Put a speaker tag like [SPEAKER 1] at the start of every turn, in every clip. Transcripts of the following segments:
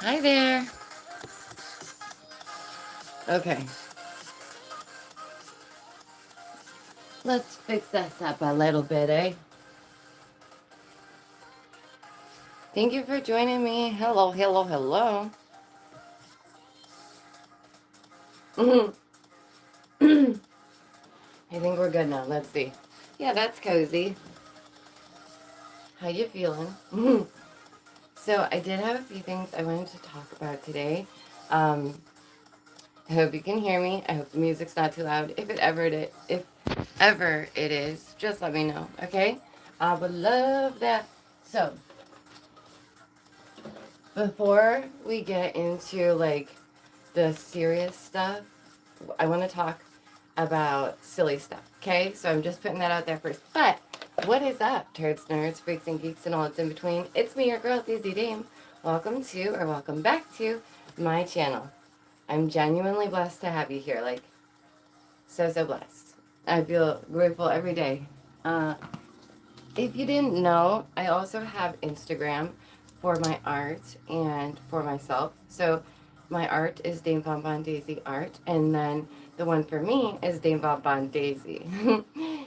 [SPEAKER 1] Hi there. Okay, let's fix this up a little bit, eh? Thank you for joining me. Hello, hello, hello. I think we're good now. Let's see. Yeah, that's cozy. How you feeling? So I did have a few things I wanted to talk about today. Um, I hope you can hear me. I hope the music's not too loud. If ever it is, just let me know, okay? I would love that. So before we get into like the serious stuff, I want to talk about silly stuff, okay? So I'm just putting that out there first. But what is up, turds, nerds, freaks, and geeks, and all that's in between? It's me, your girl, Daisy Dame. Welcome back to my channel. I'm genuinely blessed to have you here. Like, so blessed. I feel grateful every day. Uh, if you didn't know, I also have Instagram for my art and for myself. So my art is damevonbondaisyart, and then the one for me is damevonbondaisy.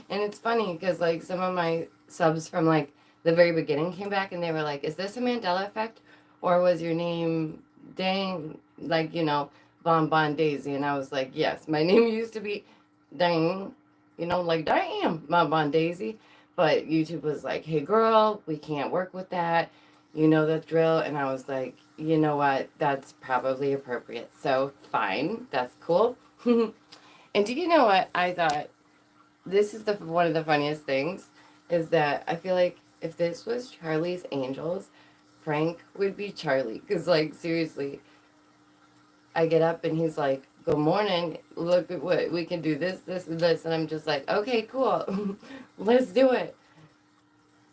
[SPEAKER 1] And it's funny because like some of my subs from like the very beginning came back and they were like, "Is this a Mandela effect, or was your name Dang like Von Bon Daisy?" And I was like, "Yes, my name used to be Dang, like damn, my Bon Daisy." But YouTube was like, "Hey girl, we can't work with that. You know the drill." And I was like, "You know what? That's probably appropriate. So fine, that's cool." And do you know what I thought? This is the one of the funniest things is that I feel like if this was Charlie's Angels, Frank would be Charlie. Because like seriously, I get up and he's like, "Good morning. Look at what we can do. This, and this." And I'm just like, "Okay, cool. Let's do it."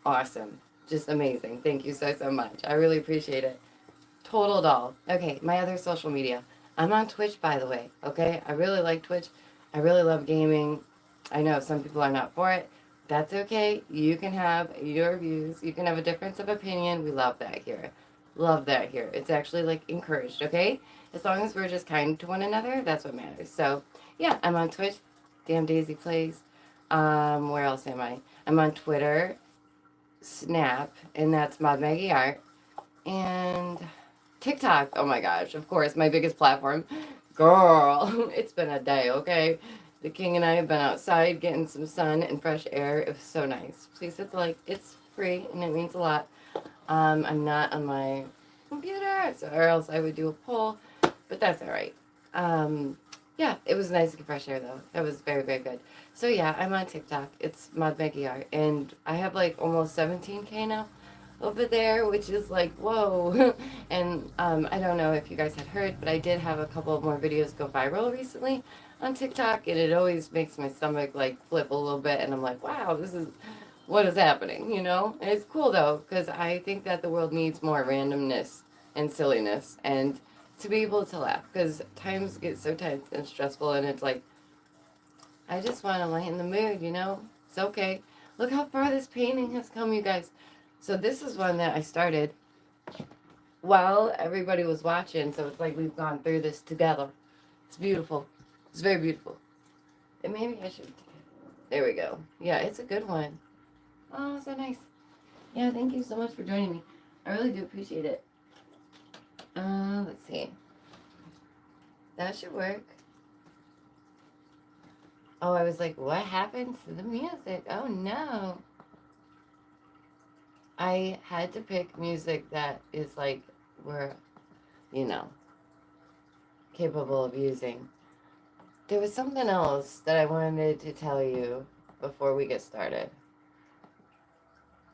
[SPEAKER 1] Awesome. Just amazing. Thank you so much. I really appreciate it. Total doll. Okay, my other social media. I'm on Twitch, by the way. Okay, I really like Twitch. I really love gaming. I know some people are not for it. That's okay. You can have your views. You can have a difference of opinion. We love that here. Love that here. It's actually like encouraged, okay? As long as we're just kind to one another, that's what matters. So, yeah, I'm on Twitch. Damn Daisy Plays. Where else am I? I'm on Twitter, Snap, and that's modmaggieart. And TikTok, oh my gosh, of course, my biggest platform. Girl, it's been a day, okay? The king and I have been outside getting some sun and fresh air. It was so nice. Please, it's free and it means a lot. I'm not on my computer, so, or else I would do a poll, but that's all right. Um, yeah, it was nice to get fresh air though. That was very, very good. So yeah, I'm on TikTok. It's modmaggieart, and I have like almost 17K now over there, which is like, whoa. And I don't know if you guys had heard, but I did have a couple of more videos go viral recently on TikTok, and it always makes my stomach like flip a little bit, and I'm like, wow, this is what is happening. And it's cool though, because I think that the world needs more randomness and silliness, and to be able to laugh, because times get so tense and stressful, and it's like, I just want to lighten the mood. It's okay. Look how far this painting has come, you guys. So this is one that I started while everybody was watching, so it's like we've gone through this together. It's beautiful. It's very beautiful. And maybe I should. There we go. Yeah, it's a good one. Oh, so nice. Yeah, thank you so much for joining me. I really do appreciate it. Let's see. That should work. Oh, I was like, what happened to the music? Oh no. I had to pick music that is like we're, you know, capable of using. There was something else that I wanted to tell you before we get started.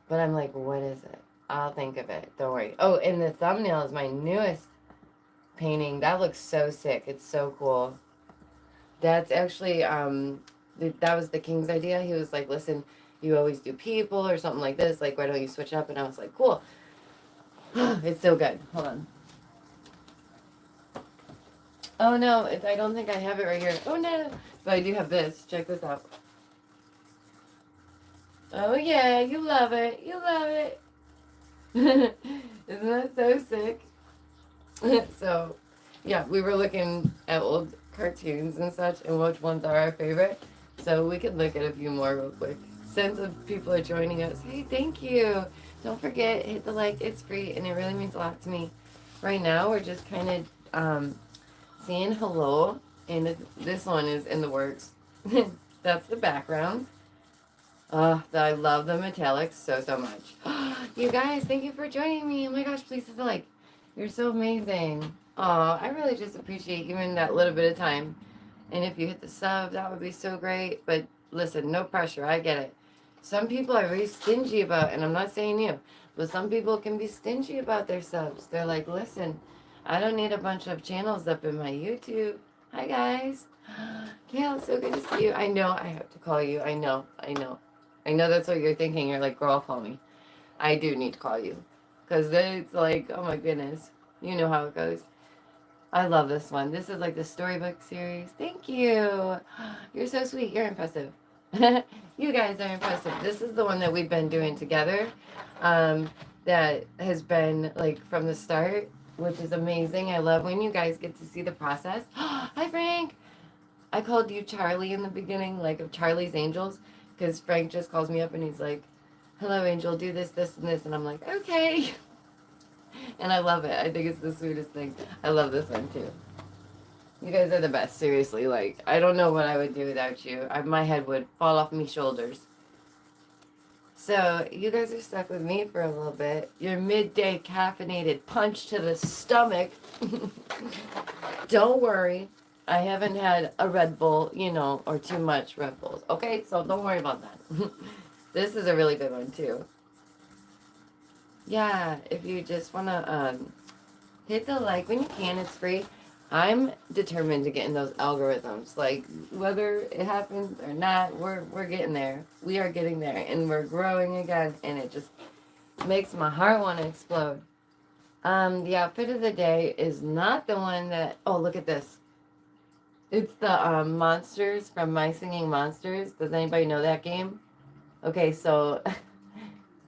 [SPEAKER 1] But I'm like, what is it? I'll think of it. Don't worry. Oh, and the thumbnail is my newest painting. That looks so sick. It's so cool. That's actually that was the king's idea. He was like, "Listen, you always do people or something like this. Like, why don't you switch up?" And I was like, "Cool." It's so good. Hold on. Oh no, I don't think I have it right here. Oh no, but I do have this. Check this out. Oh yeah, you love it. You love it. Isn't that so sick? So, yeah, we were looking at old cartoons and such and which ones are our favorite. So we could look at a few more real quick. Since people are joining us, hey, thank you. Don't forget, hit the like. It's free and it really means a lot to me. Right now, we're just kind of saying hello, and this one is in the works. That's the background. I love the metallics so much. You guys, thank you for joining me. Oh my gosh, please hit the like. You're so amazing. I really just appreciate even that little bit of time. And if you hit the sub, that would be so great. But listen, no pressure. I get it. Some people are very stingy about, and I'm not saying you, but some people can be stingy about their subs. They're like, listen, I don't need a bunch of channels up in my YouTube. Hi guys. Kale, so good to see you. I know I have to call you. I know. I know that's what you're thinking. You're like, girl, call me. I do need to call you. Because it's like, oh my goodness. You know how it goes. I love this one. This is like the storybook series. Thank you. You're so sweet. You're impressive. You guys are impressive. This is the one that we've been doing together. That has been like from the start, which is amazing. I love when you guys get to see the process. Hi, Frank. I called you Charlie in the beginning, like of Charlie's Angels, because Frank just calls me up and he's like, hello, Angel, do this, this, and this. And I'm like, okay. And I love it. I think it's the sweetest thing. I love this one too. You guys are the best, seriously. Like, I don't know what I would do without you. My head would fall off my shoulders. So, you guys are stuck with me for a little bit. Your midday caffeinated punch to the stomach. Don't worry. I haven't had a Red Bull, or too much Red Bulls. Okay, so don't worry about that. This is a really good one, too. Yeah, if you just want to hit the like when you can, it's free. I'm determined to get in those algorithms. Like, whether it happens or not, we're getting there. We are getting there, and we're growing again, and it just makes my heart want to explode. The outfit of the day is not the one that... Oh, look at this. It's the monsters from My Singing Monsters. Does anybody know that game? Okay, so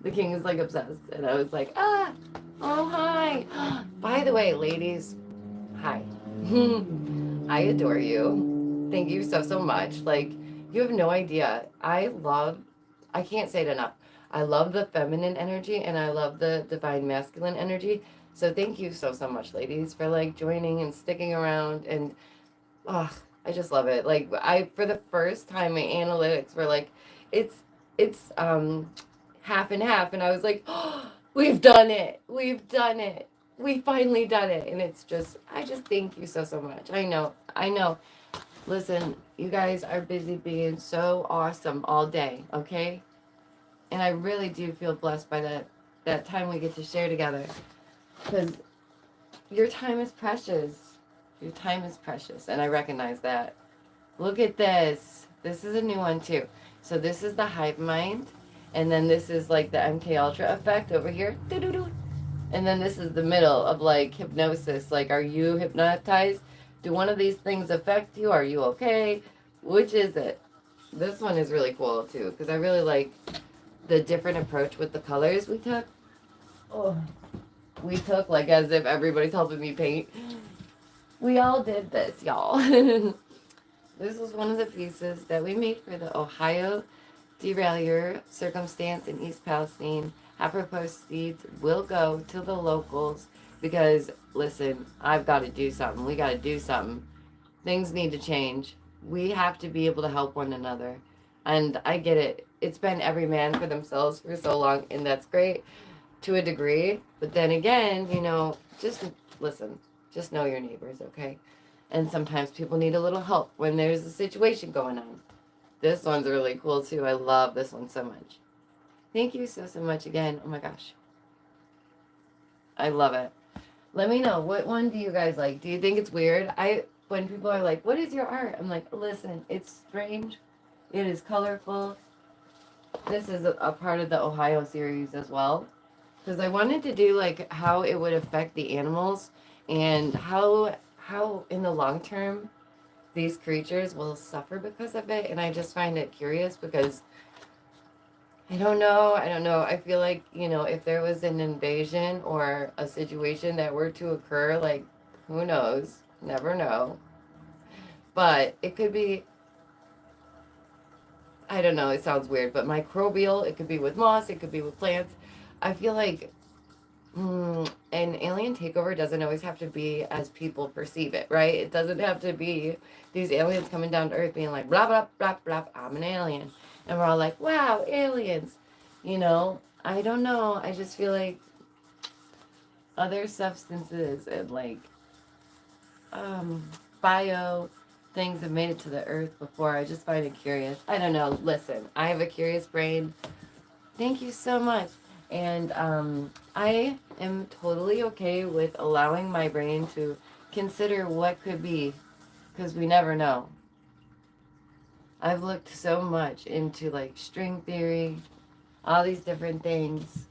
[SPEAKER 1] the king is like obsessed, and I was like, oh, hi. By the way, ladies, hi. I adore you. Thank you so much. Like, you have no idea. I can't say it enough. I love the feminine energy and I love the divine masculine energy. So thank you so much, ladies, for like joining and sticking around. And I just love it. Like, for the first time, my analytics were like, it's half and half. And I was like, oh, we've done it. We finally done it. And I just thank you so much. I know. Listen, you guys are busy being so awesome all day, okay? And I really do feel blessed by that time we get to share together. Because your time is precious. Your time is precious, and I recognize that. Look at this. This is a new one, too. So this is the hive mind, and then this is like the MK Ultra effect over here. Doo-doo-doo. And then this is the middle of like hypnosis. Like, are you hypnotized? Do one of these things affect you? Are you okay? Which is it? This one is really cool too, because I really like the different approach with the colors we took. Oh, we took like as if everybody's helping me paint. We all did this, y'all. This was one of the pieces that we made for the Ohio derailleur circumstance in East Palestine. Apropos seeds will go to the locals because, listen, I've got to do something. We got to do something. Things need to change. We have to be able to help one another. And I get it. It's been every man for themselves for so long, and that's great to a degree. But then again, just listen. Just know your neighbors, okay? And sometimes people need a little help when there's a situation going on. This one's really cool, too. I love this one so much. Thank you so much again. Oh, my gosh. I love it. Let me know. What one do you guys like? Do you think it's weird? When people are like, what is your art? I'm like, listen, it's strange. It is colorful. This is a part of the Ohio series as well. Because I wanted to do, like, how it would affect the animals and how in the long term these creatures will suffer because of it. And I just find it curious because I don't know. I don't know. I feel like, you know, if there was an invasion or a situation that were to occur, like, who knows? Never know. But it could be, I don't know, it sounds weird, but microbial. It could be with moss, it could be with plants. I feel like an alien takeover doesn't always have to be as people perceive it, right? It doesn't have to be these aliens coming down to Earth being like, blah, blah, blah, blah, I'm an alien. And we're all like, wow, aliens. You know, I don't know. I just feel like other substances and like bio things have made it to the Earth before. I just find it curious. I don't know. Listen, I have a curious brain. Thank you so much. And I am totally okay with allowing my brain to consider what could be, because we never know. I've looked so much into like string theory, all these different things,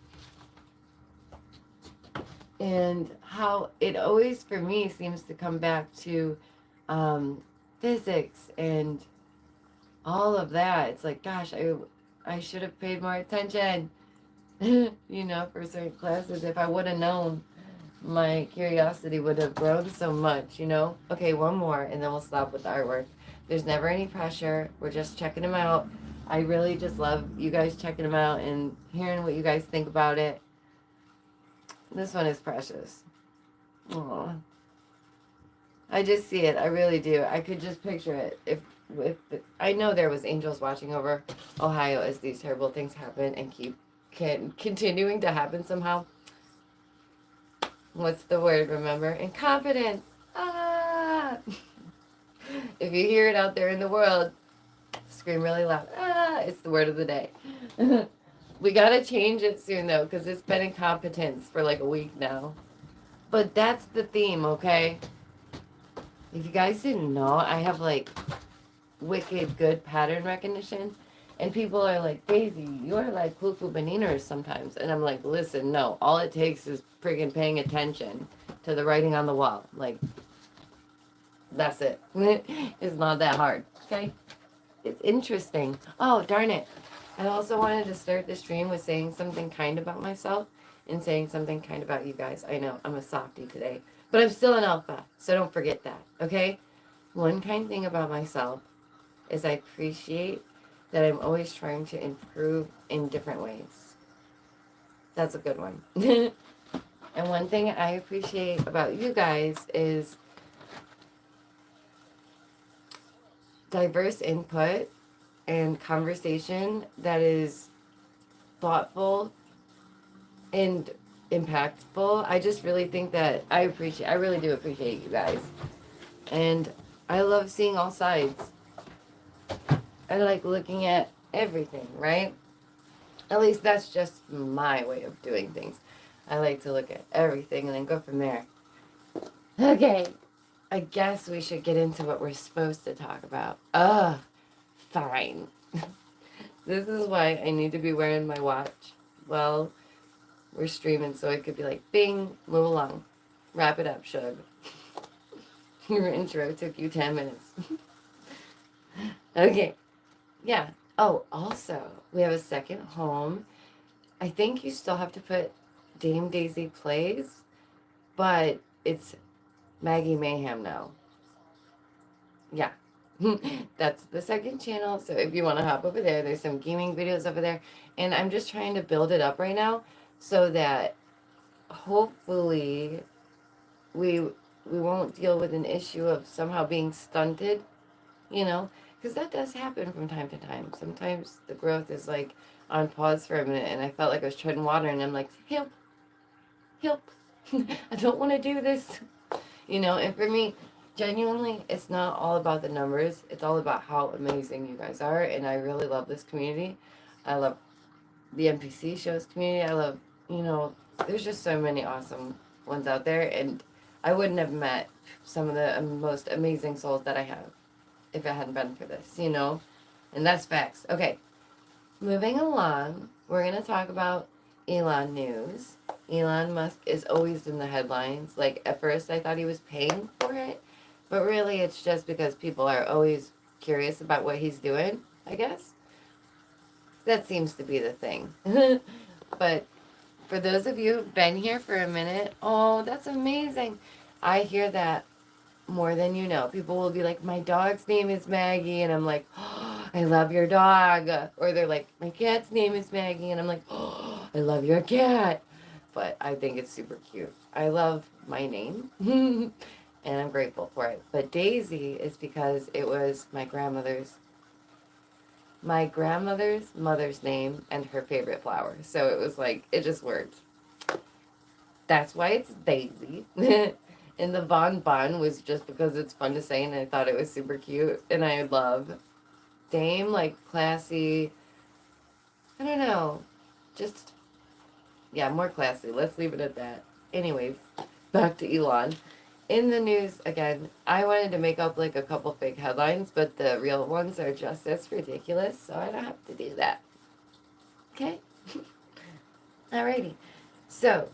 [SPEAKER 1] and how it always, for me, seems to come back to physics and all of that. It's like, gosh, I should have paid more attention. You know, for certain classes. If I would have known, my curiosity would have grown so much, you know? Okay, one more, and then we'll stop with the artwork. There's never any pressure. We're just checking them out. I really just love you guys checking them out and hearing what you guys think about it. This one is precious. Aww. I just see it. I really do. I could just picture it. If I know there was angels watching over Ohio as these terrible things happen and keep continuing to happen somehow. What's the word? Remember? Incompetence. Ah! If you hear it out there in the world, scream really loud. Ah! It's the word of the day. We gotta change it soon though, because it's been incompetence for like a week now. But that's the theme, okay? If you guys didn't know, I have like wicked good pattern recognition. And people are like, Daisy, you're like cuckoo bananas sometimes. And I'm like, listen, no. All it takes is friggin' paying attention to the writing on the wall. Like, that's it. It's not that hard, okay? It's interesting. Oh, darn it. I also wanted to start the stream with saying something kind about myself and saying something kind about you guys. I know, I'm a softie today. But I'm still an alpha, so don't forget that, okay? One kind thing about myself is I appreciate that I'm always trying to improve in different ways. That's a good one. And one thing I appreciate about you guys is diverse input and conversation that is thoughtful and impactful. I just really think that I really do appreciate you guys. And I love seeing all sides. I like looking at everything, right? At least that's just my way of doing things. I like to look at everything and then go from there. Okay, I guess we should get into what we're supposed to talk about. Fine. This is why I need to be wearing my watch. Well, we're streaming, so it could be like, bing, move along. Wrap it up, Shug. Your intro took you 10 minutes. Okay. Yeah. Oh, also, we have a second home. I think you still have to put Dame Daisy Plays, but it's Maggie Mayhem now. Yeah. That's the second channel. So if you want to hop over there, there's some gaming videos over there. And I'm just trying to build it up right now so that hopefully we won't deal with an issue of somehow being stunted, you know, because that does happen from time to time. Sometimes the growth is like on pause for a minute, and I felt like I was treading water, and I'm like, help, help, I don't want to do this, you know. And for me, genuinely, it's not all about the numbers. It's all about how amazing you guys are, and I really love this community. I love the NPC shows community. I love, you know, there's just so many awesome ones out there, and I wouldn't have met some of the most amazing souls that I have if it hadn't been for this, you know? And that's facts. Okay, moving along, we're going to talk about Elon news. Elon Musk is always in the headlines. Like, at first I thought he was paying for it, but really it's just because people are always curious about what he's doing, I guess. That seems to be the thing. But for those of you who've been here for a minute, oh, that's amazing. I hear that more than you know. People will be like, my dog's name is Maggie. And I'm like, oh, I love your dog. Or they're like, my cat's name is Maggie. And I'm like, oh, I love your cat. But I think it's super cute. I love my name. And I'm grateful for it. But Daisy is because it was my grandmother's mother's name and her favorite flower. So it was like, it just worked. That's why it's Daisy. And the Von Bon was just because it's fun to say and I thought it was super cute. And I love Dame, like classy. I don't know. Just, yeah, more classy. Let's leave it at that. Anyways, back to Elon. In the news, again, I wanted to make up like a couple fake headlines, but the real ones are just as ridiculous, so I don't have to do that. Okay? Alrighty. So,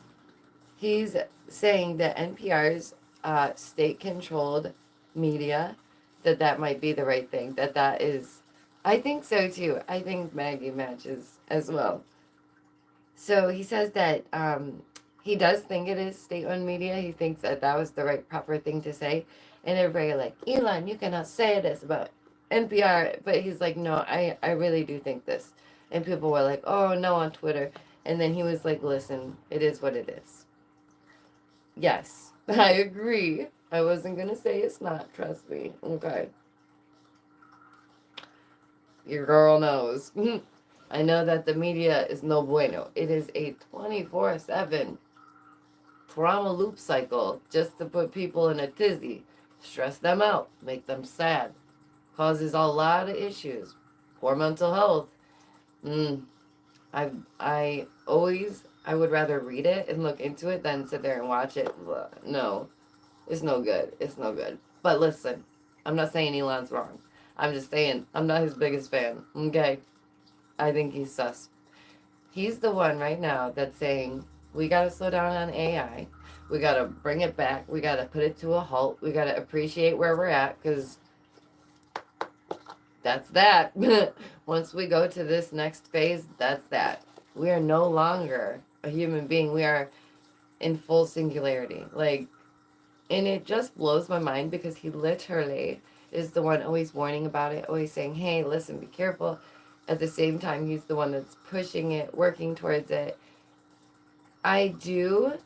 [SPEAKER 1] he's saying that NPR's state-controlled media, that might be the right thing. That is, I think so too. I think Maggie matches as well. So he says that he does think it is state-owned media. He thinks that was the right, proper thing to say. And everybody like, Elon, you cannot say this about NPR. But he's like, no, I really do think this. And people were like, oh, no, on Twitter. And then he was like, listen, it is what it is. Yes, I agree. I wasn't going to say it's not, trust me. Okay. Your girl knows. I know that the media is no bueno. It is a 24/7 trauma loop cycle just to put people in a tizzy, stress them out, make them sad, causes a lot of issues, poor mental health. I would rather read it and look into it than sit there and watch it. No, it's no good. It's no good. But listen, I'm not saying Elon's wrong. I'm just saying I'm not his biggest fan. Okay, I think he's sus. He's the one right now that's saying we got to slow down on AI. We got to bring it back. We got to put it to a halt. We got to appreciate where we're at because that's that. Once we go to this next phase, that's that. We are no longer a human being. We are in full singularity. Like, and it just blows my mind because he literally is the one always warning about it, always saying, hey, listen, be careful. At the same time, he's the one that's pushing it, working towards it. I do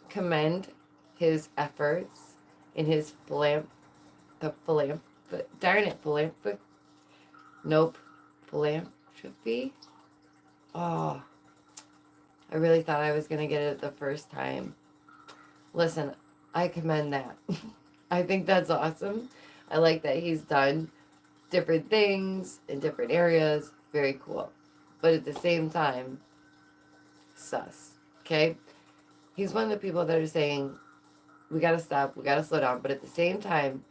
[SPEAKER 1] commend his efforts in his philanthropy. Oh, I really thought I was going to get it the first time. Listen, I commend that. I think that's awesome. I like that he's done different things in different areas. Very cool. But at the same time, sus. Okay? He's one of the people that are saying, we got to stop, we got to slow down. But at the same time,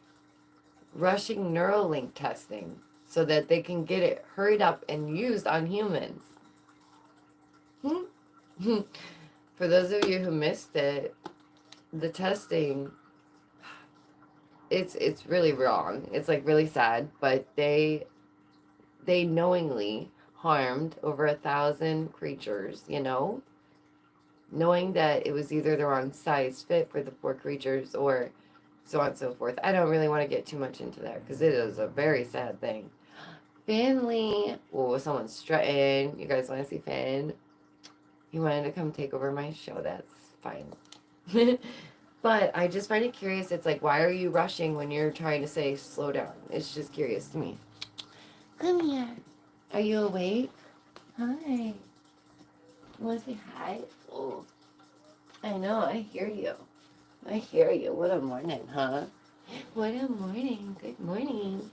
[SPEAKER 1] rushing Neuralink testing so that they can get it hurried up and used on humans. For those of you who missed it, the testing, it's really wrong. It's like really sad, but they knowingly harmed over 1,000 creatures, you know, knowing that it was either the wrong size fit for the poor creatures or so on and so forth. I don't really want to get too much into that because it is a very sad thing. Finley, oh, someone's strutting. You guys want to see Finn? He wanted to come take over my show. That's fine. But I just find it curious. It's like, why are you rushing when you're trying to say slow down? It's just curious to me. Come here. Are you awake? Hi. You want to say hi? Oh, I know. I hear you. I hear you. What a morning, huh? What a morning. Good morning.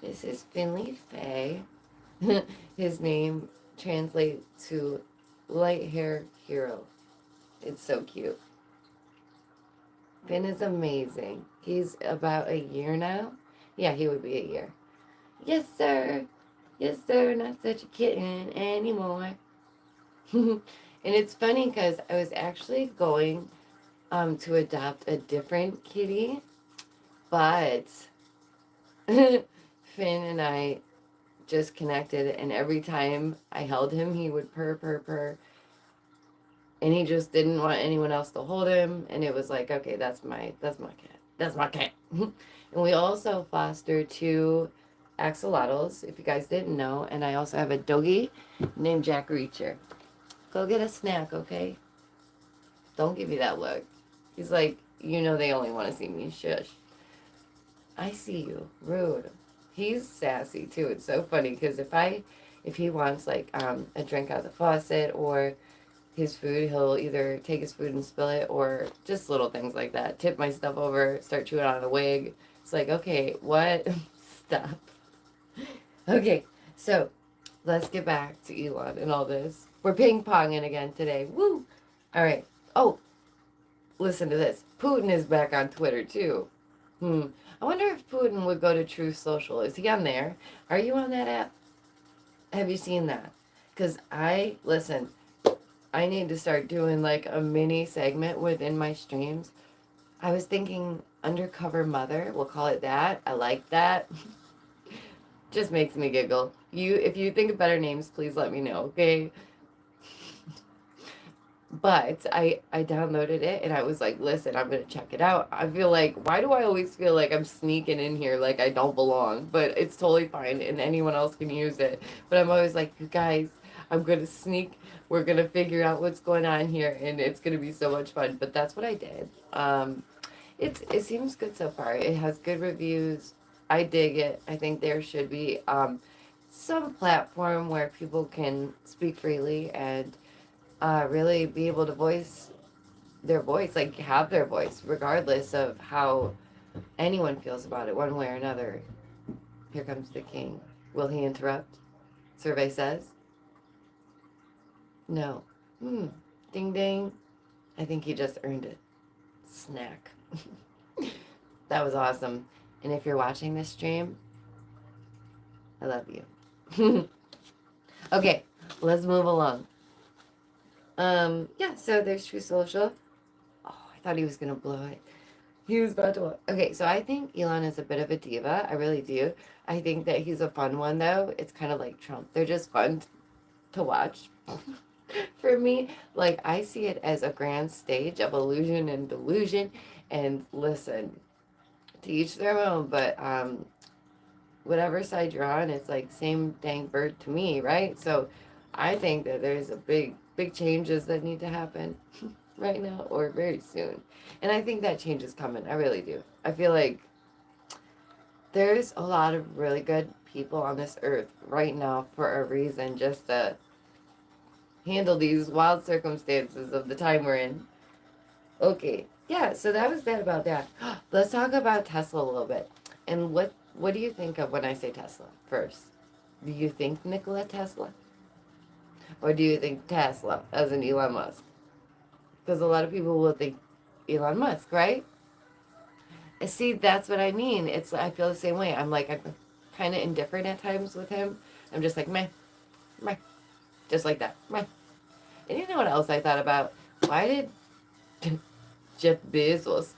[SPEAKER 1] This is Finley Faye. His name translates to light hair hero. It's so cute. Finn is amazing. He's about a year now. Yeah, he would be a year. Yes, sir. Yes, sir. Not such a kitten anymore. And it's funny because I was actually going to adopt a different kitty, but Finn and I just connected, and every time I held him, he would purr, and he just didn't want anyone else to hold him, and it was like, okay, that's my cat. And we also foster 2 axolotls, if you guys didn't know, and I also have a doggy named Jack Reacher. Go get a snack, okay? Don't give me that look. He's like, they only want to see me. Shush. I see you. Rude. He's sassy too. It's so funny because if he wants like a drink out of the faucet or his food, he'll either take his food and spill it or just little things like that. Tip my stuff over, start chewing on a wig. It's like, okay, what? Stop. Okay, so let's get back to Elon and all this. We're ping-ponging again today. Woo! All right. Oh, listen to this. Putin is back on Twitter too. I wonder if Putin would go to Truth Social. Is he on there? Are you on that app? Have you seen that? Because I need to start doing like a mini segment within my streams. I was thinking Undercover Mother. We'll call it that. I like that. Just makes me giggle. If you think of better names, please let me know, okay? But I downloaded it and I was like, listen, I'm going to check it out. I feel like, why do I always feel like I'm sneaking in here like I don't belong? But it's totally fine and anyone else can use it. But I'm always like, you guys, I'm going to sneak. We're going to figure out what's going on here and it's going to be so much fun. But that's what I did. It seems good so far. It has good reviews. I dig it. I think there should be some platform where people can speak freely and really be able to voice their voice, like have their voice, regardless of how anyone feels about it, one way or another. Here comes the king. Will he interrupt? Survey says. No. Ding ding. I think he just earned it. Snack. That was awesome. And if you're watching this stream, I love you. Okay, let's move along. Yeah, so there's True Social. Oh, I thought he was gonna blow it. He was about to. Okay, so I think Elon is a bit of a diva. I really do. I think that he's a fun one, though. It's kind of like Trump. They're just fun to watch. For me, like, I see it as a grand stage of illusion and delusion. And listen, to each their own, but whatever side you're on, it's like same dang bird to me, right? So I think that there's a big changes that need to happen right now or very soon. And I think that change is coming. I really do. I feel like there's a lot of really good people on this earth right now for a reason, just to handle these wild circumstances of the time we're in. Okay. Yeah, so that was that about that. Let's talk about Tesla a little bit. And what do you think of when I say Tesla first? Do you think Nikola Tesla? Or do you think Tesla as in Elon Musk? Because a lot of people will think Elon Musk, right? And see, that's what I mean. I feel the same way. I'm kind of indifferent at times with him. I'm just like, meh, meh. Just like that, meh. And you know what else I thought about? Why did Jeff Bezos...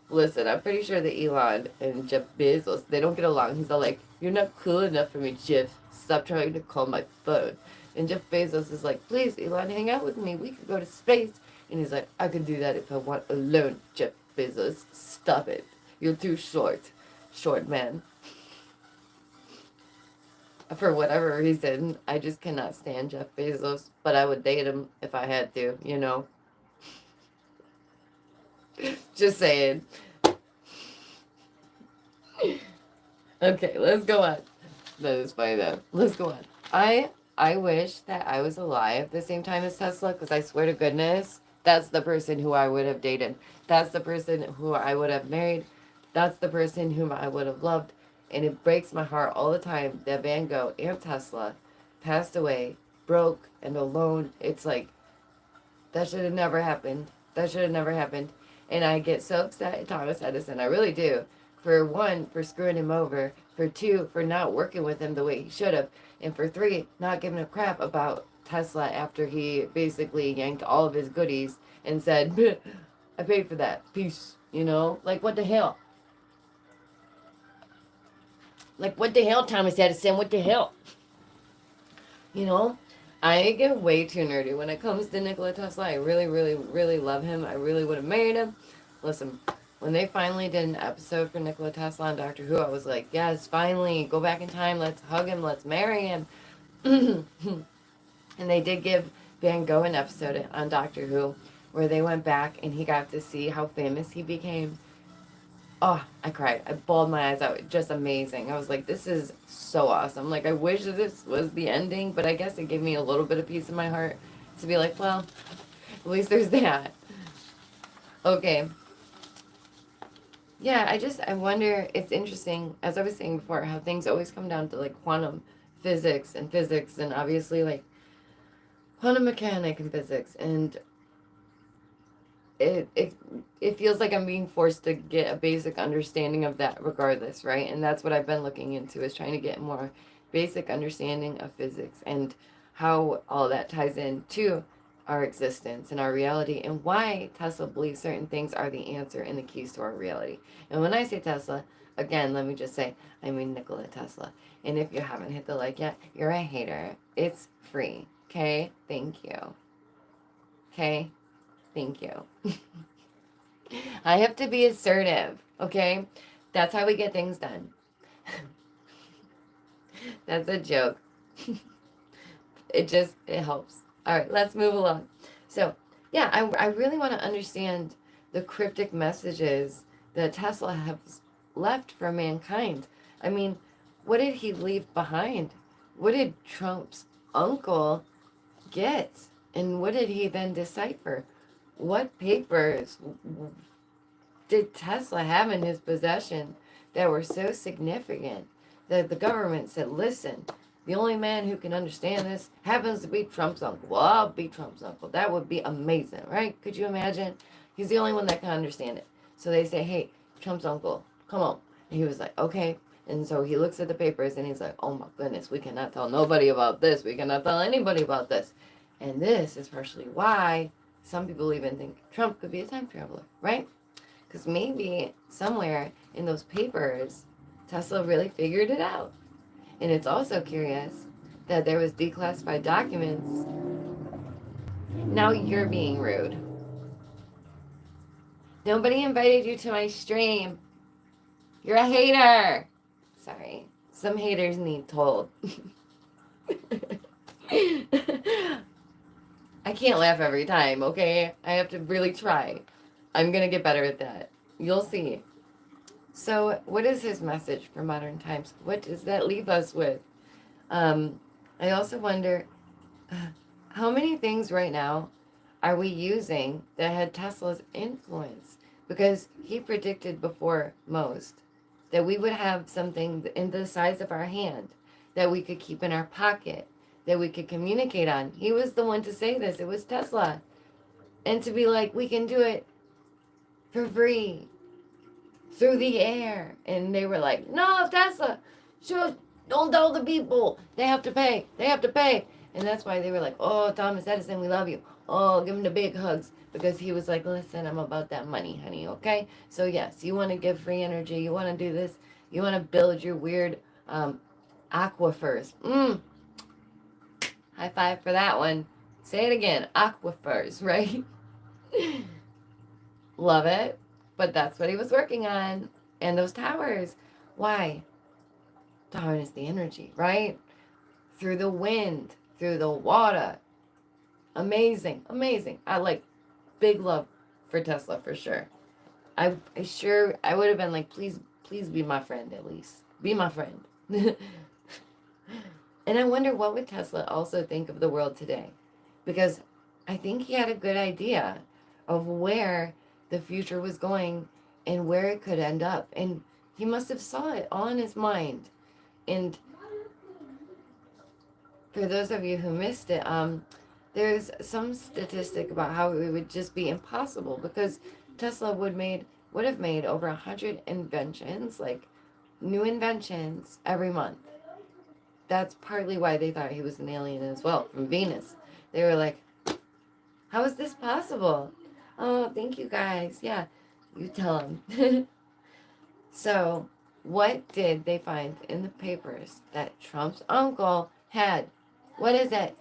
[SPEAKER 1] Listen, I'm pretty sure that Elon and Jeff Bezos, they don't get along. He's all like, you're not cool enough for me, Jeff. Stop trying to call my phone. And Jeff Bezos is like, please, Elon, hang out with me. We could go to space. And he's like, I can do that if I want alone, Jeff Bezos. Stop it. You're too short. Short man. For whatever reason, I just cannot stand Jeff Bezos. But I would date him if I had to, you know. Just saying. Okay, let's go on. That is funny though. Let's go on. I wish that I was alive the same time as Tesla, because I swear to goodness, that's the person who I would have dated. That's the person who I would have married. That's the person whom I would have loved. And it breaks my heart all the time that Van Gogh and Tesla passed away, broke and alone. It's like, that should have never happened. That should have never happened. And I get so upset at Thomas Edison. I really do. For one, for screwing him over. For two, for not working with him the way he should have. And for three, not giving a crap about Tesla after he basically yanked all of his goodies and said, I paid for that. Peace. You know? Like, what the hell? Like, what the hell, Thomas Edison? What the hell? You know, I get way too nerdy when it comes to Nikola Tesla. I really, really, really love him. I really would have married him. Listen, when they finally did an episode for Nikola Tesla on Doctor Who, I was like, yes, finally, go back in time. Let's hug him. Let's marry him. And they did give Van Gogh an episode on Doctor Who where they went back and he got to see how famous he became. Oh, I cried. I bawled my eyes out. Just amazing. I was like, this is so awesome. Like, I wish that this was the ending, but I guess it gave me a little bit of peace in my heart to be like, well, at least there's that. Okay. Yeah, I wonder, it's interesting, as I was saying before, how things always come down to, like, quantum physics, and obviously, like, quantum mechanics and physics, and it feels like I'm being forced to get a basic understanding of that regardless, right? And that's what I've been looking into, is trying to get more basic understanding of physics and how all that ties into our existence and our reality, and why Tesla believes certain things are the answer and the keys to our reality. And when I say Tesla, again, let me just say, I mean Nikola Tesla. And if you haven't hit the like yet, you're a hater. It's free. Okay? Thank you. Okay? Thank you. I have to be assertive, okay? That's how we get things done. That's a joke. It helps. All right, let's move along. So, yeah, I really want to understand the cryptic messages that Tesla has left for mankind. I mean, what did he leave behind? What did Trump's uncle get? And what did he then decipher? What papers did Tesla have in his possession that were so significant that the government said, listen, the only man who can understand this happens to be Trump's uncle. Well, I'll be Trump's uncle. That would be amazing, right? Could you imagine? He's the only one that can understand it. So they say, hey, Trump's uncle, come on. And he was like, okay. And so he looks at the papers and he's like, oh my goodness, we cannot tell nobody about this. We cannot tell anybody about this. And this is partially why some people even think Trump could be a time traveler, right? Because maybe somewhere in those papers, Tesla really figured it out. And it's also curious that there was declassified documents. Now you're being rude. Nobody invited you to my stream. You're a hater. Sorry. Some haters need told. I can't laugh every time, okay? I have to really try. I'm going to get better at that. You'll see. So, what is his message for modern times? What does that leave us with? I also wonder, how many things right now are we using that had Tesla's influence? Because he predicted before most that we would have something in the size of our hand that we could keep in our pocket, that we could communicate on. He was the one to say this. It was Tesla. And to be like, we can do it for free through the air. And they were like, no, Tesla, sure, don't tell the people. They have to pay. They have to pay. And that's why they were like, oh, Thomas Edison, we love you. Oh, give him the big hugs. Because he was like, listen, I'm about that money, honey, okay? So yes, you want to give free energy. You want to do this. You want to build your weird aquifers. High five for that one. Say it again. Aquifers, right? Love it. But that's what he was working on. And those towers. Why? To harness the energy, right? Through the wind, through the water. Amazing. Amazing. I like big love for Tesla for sure. I would have been like, please be my friend at least. Be my friend. And I wonder, what would Tesla also think of the world today? Because I think he had a good idea of where the future was going and where it could end up. And he must have saw it all in his mind. And for those of you who missed it, there's some statistic about how it would just be impossible, because Tesla would have made over 100 inventions, like new inventions every month. That's partly why they thought he was an alien as well, from Venus. They were like, how is this possible? Oh, thank you guys. Yeah, you tell them. So, What did they find in the papers that Trump's uncle had? What is it?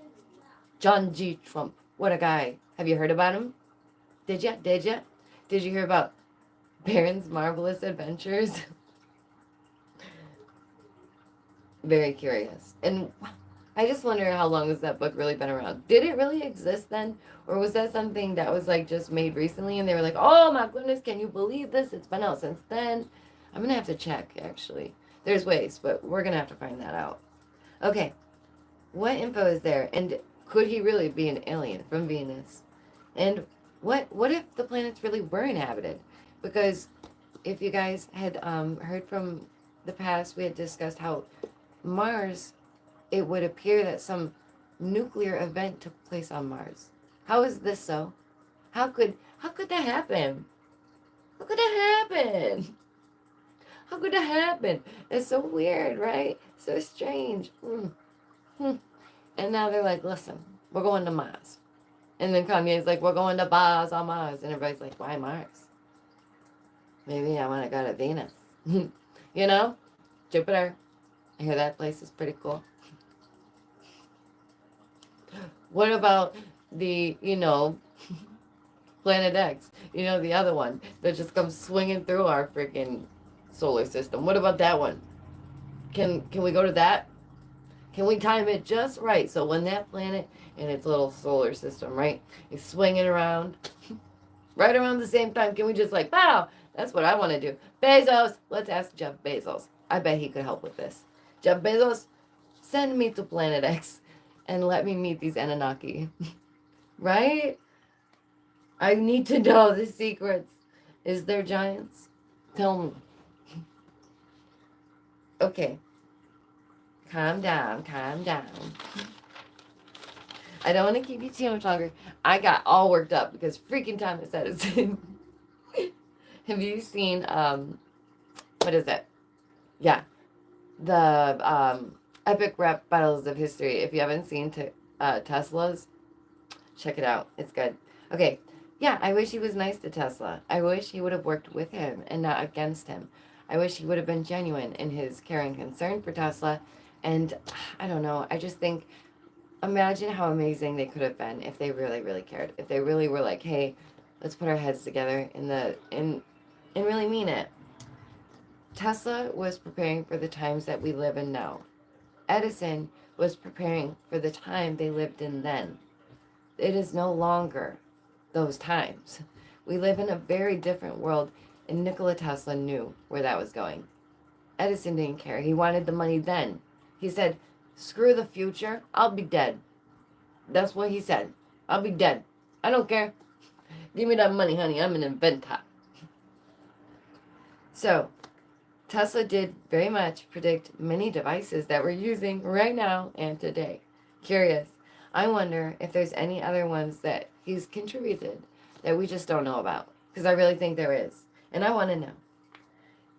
[SPEAKER 1] John G. Trump. What a guy. Have you heard about him? Did ya? Did ya? Did you hear about Baron's Marvelous Adventures? Very curious. And I just wonder how long has that book really been around? Did it really exist then? Or was that something that was like just made recently and they were like, oh my goodness, can you believe this? It's been out since then. I'm going to have to check, actually. There's ways, but we're going to have to find that out. Okay. What info is there? And could he really be an alien from Venus? And what if the planets really were inhabited? Because if you guys had heard from the past, we had discussed how Mars, it would appear that some nuclear event took place on Mars. How is this so? How could that happen? How could that happen? How could that happen? It's so weird, right? So strange. And now they're like, listen, we're going to Mars. And then Kanye's like, we're going to bars on Mars. And everybody's like, why Mars? Maybe I want to go to Venus. You know? Jupiter. I hear that place is pretty cool. What about the, Planet X? The other one that just comes swinging through our freaking solar system. What about that one? Can we go to that? Can we time it just right so when that planet in its little solar system, right, is swinging around right around the same time, can we just like, wow, that's what I want to do. Bezos, let's ask Jeff Bezos. I bet he could help with this. Jeff Bezos, send me to Planet X and let me meet these Anunnaki. Right? I need to know the secrets. Is there giants? Tell me. Okay. Calm down, calm down. I don't want to keep you too much longer. I got all worked up because freaking time is at its Have you seen, what is it? Yeah. The epic rap battles of history. If you haven't seen Tesla's, check it out. It's good. Okay. Yeah, I wish he was nice to Tesla. I wish he would have worked with him and not against him. I wish he would have been genuine in his care and concern for Tesla. And I don't know. I just think, imagine how amazing they could have been if they really, really cared. If they really were like, hey, let's put our heads together and really mean it. Tesla was preparing for the times that we live in now. Edison was preparing for the time they lived in then. It is no longer those times. We live in a very different world, and Nikola Tesla knew where that was going. Edison didn't care. He wanted the money then. He said, screw the future, I'll be dead. That's what he said. I'll be dead. I don't care. Give me that money, honey. I'm an inventor. So, Tesla did very much predict many devices that we're using right now and today. Curious. I wonder if there's any other ones that he's contributed that we just don't know about. Because I really think there is. And I want to know.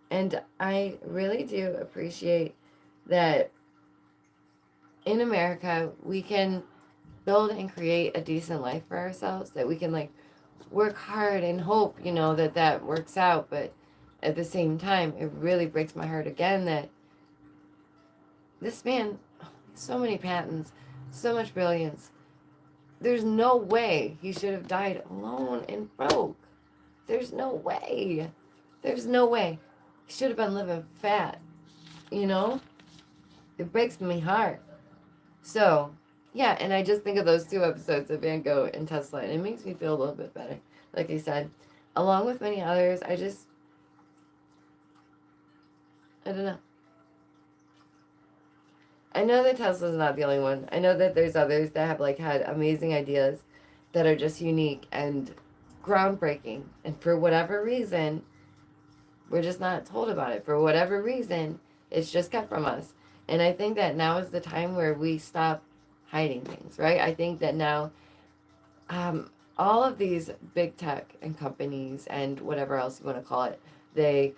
[SPEAKER 1] And I really do appreciate that in America, we can build and create a decent life for ourselves. That we can work hard and hope, that works out. But at the same time, it really breaks my heart again that this man, so many patents, so much brilliance. There's no way he should have died alone and broke. There's no way. There's no way. He should have been living fat. It breaks my heart. So, yeah, and I just think of those 2 episodes of Van Gogh and Tesla, and it makes me feel a little bit better. Like I said, along with many others, I don't know. I know that Tesla's not the only one. I know that there's others that have had amazing ideas that are just unique and groundbreaking. And for whatever reason, we're just not told about it. For whatever reason, it's just kept from us. And I think that now is the time where we stop hiding things, right? I think that now all of these big tech and companies and whatever else you want to call it, they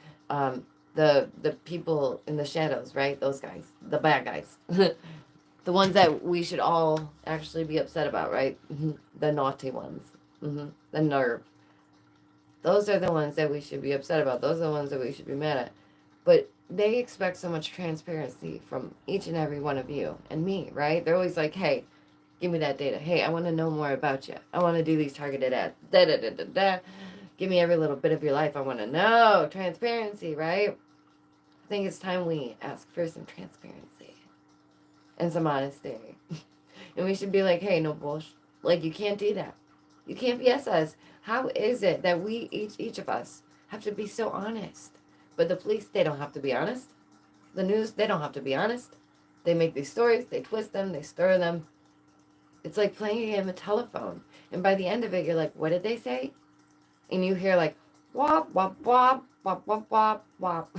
[SPEAKER 1] the people in the shadows, right? Those guys, the bad guys, the ones that we should all actually be upset about, right? The naughty ones, the nerve. Those are the ones that we should be upset about. Those are the ones that we should be mad at. But they expect so much transparency from each and every one of you and me, right? They're always like, hey, give me that data. Hey, I want to know more about you. I want to do these targeted ads. Da da da da da. Give me every little bit of your life. I want to know. Transparency, right? I think it's time we ask for some transparency and some honesty. And we should be like, hey, no bullshit. Like, you can't do that. You can't BS us. How is it that we, each of us, have to be so honest? But the police, they don't have to be honest. The news, they don't have to be honest. They make these stories, they twist them, they stir them. It's like playing a game of telephone. And by the end of it, you're like, what did they say? And you hear like, wop, wop, wop, wop, wop, wop, wop.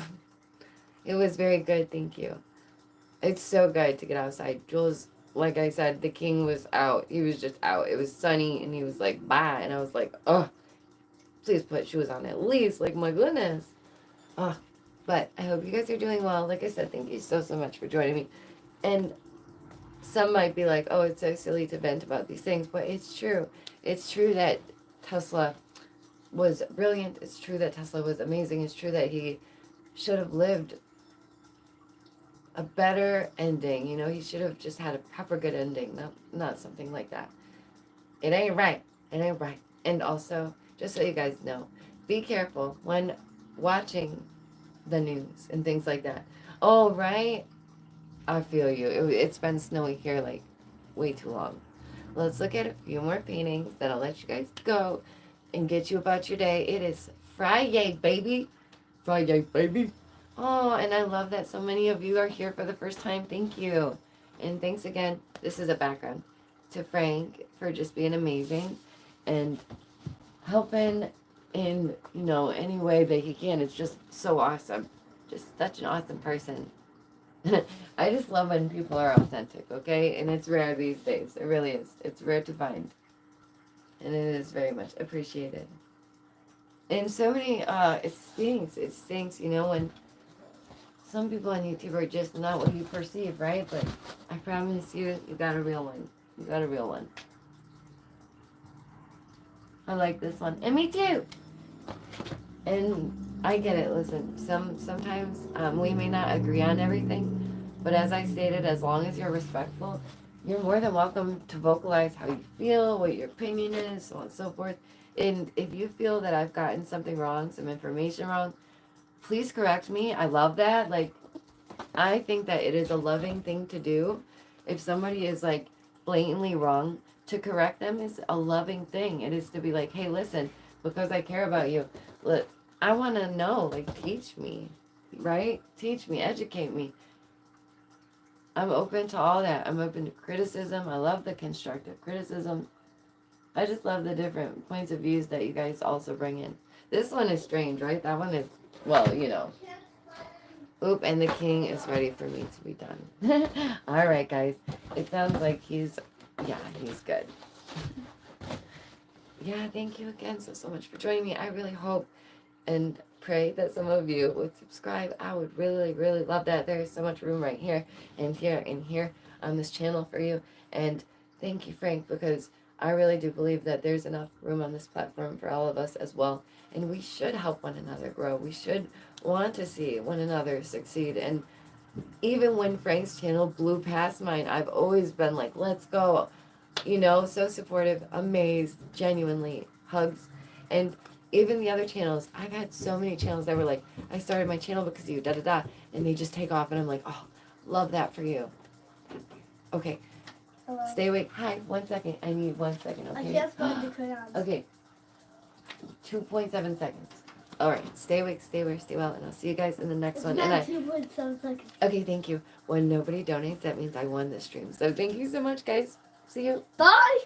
[SPEAKER 1] It was very good, thank you. It's so good to get outside. Jules, like I said, the king was out. He was just out. It was sunny, and he was like, bye. And I was like, oh, please put shoes on at least. Like, my goodness. Oh, but I hope you guys are doing well. Like I said, thank you so, so much for joining me. And some might be like, oh, it's so silly to vent about these things, but it's true. It's true that Tesla was brilliant. It's true that Tesla was amazing. It's true that he should have lived a better ending. You know, he should have just had a proper good ending, not something like that. It ain't right. It ain't right. And also, just so you guys know, be careful when watching the news and things like that. Oh, right? I feel you. It's been snowy here like way too long. Let's look at a few more paintings. Then I'll let you guys go and get you about your day. It is Friday, baby. Friday, baby. Oh, and I love that so many of you are here for the first time. Thank you. And thanks again. This is a background to Frank for just being amazing and helping in, you know, any way that he can. It's just so awesome. Just such an awesome person. I just love when people are authentic, okay? And it's rare these days. It really is. It's rare to find. And it is very much appreciated. And so many, it stinks, you know, when some people on YouTube are just not what you perceive, right? But I promise you, you got a real one. You got a real one. I like this one. And me too! And I get it. Listen, sometimes we may not agree on everything, but as I stated, as long as you're respectful, you're more than welcome to vocalize how you feel, what your opinion is, so on and so forth. And if you feel that I've gotten something wrong, some information wrong, please correct me. I love that. Like, I think that it is a loving thing to do. If somebody is like blatantly wrong, to correct them is a loving thing. It is to be like, hey, listen, because I care about you, look, I want to know, like, teach me, right? Teach me, educate me. I'm open to all that. I'm open to criticism. I love the constructive criticism. I just love the different points of views that you guys also bring in. This one is strange, right? That one is, well, you know. Oop, and the king is ready for me to be done. All right, guys. It sounds like he's good. Yeah, thank you again so much for joining me. I really hope and pray that some of you would subscribe. I would really, really love that. There is so much room right here and here and here on this channel for you. And thank you, Frank, because I really do believe that there's enough room on this platform for all of us as well. And we should help one another grow. We should want to see one another succeed. And even when Frank's channel blew past mine, I've always been like, let's go. You know, so supportive, amazed, genuinely, hugs. And even the other channels, I've had so many channels that were like, I started my channel because of you, da-da-da. And they just take off, and I'm like, oh, love that for you. Okay.
[SPEAKER 2] Hello.
[SPEAKER 1] Stay awake. Hi, 1 second. I need 1 second, okay?
[SPEAKER 2] I just wanted to put on.
[SPEAKER 1] Okay. 2.7 seconds. All right. Stay awake, stay aware, stay well, and I'll see you guys in the next one.
[SPEAKER 2] Not 2.7 seconds.
[SPEAKER 1] Okay, thank you. When nobody donates, that means I won this stream. So thank you so much, guys. See you.
[SPEAKER 2] Bye!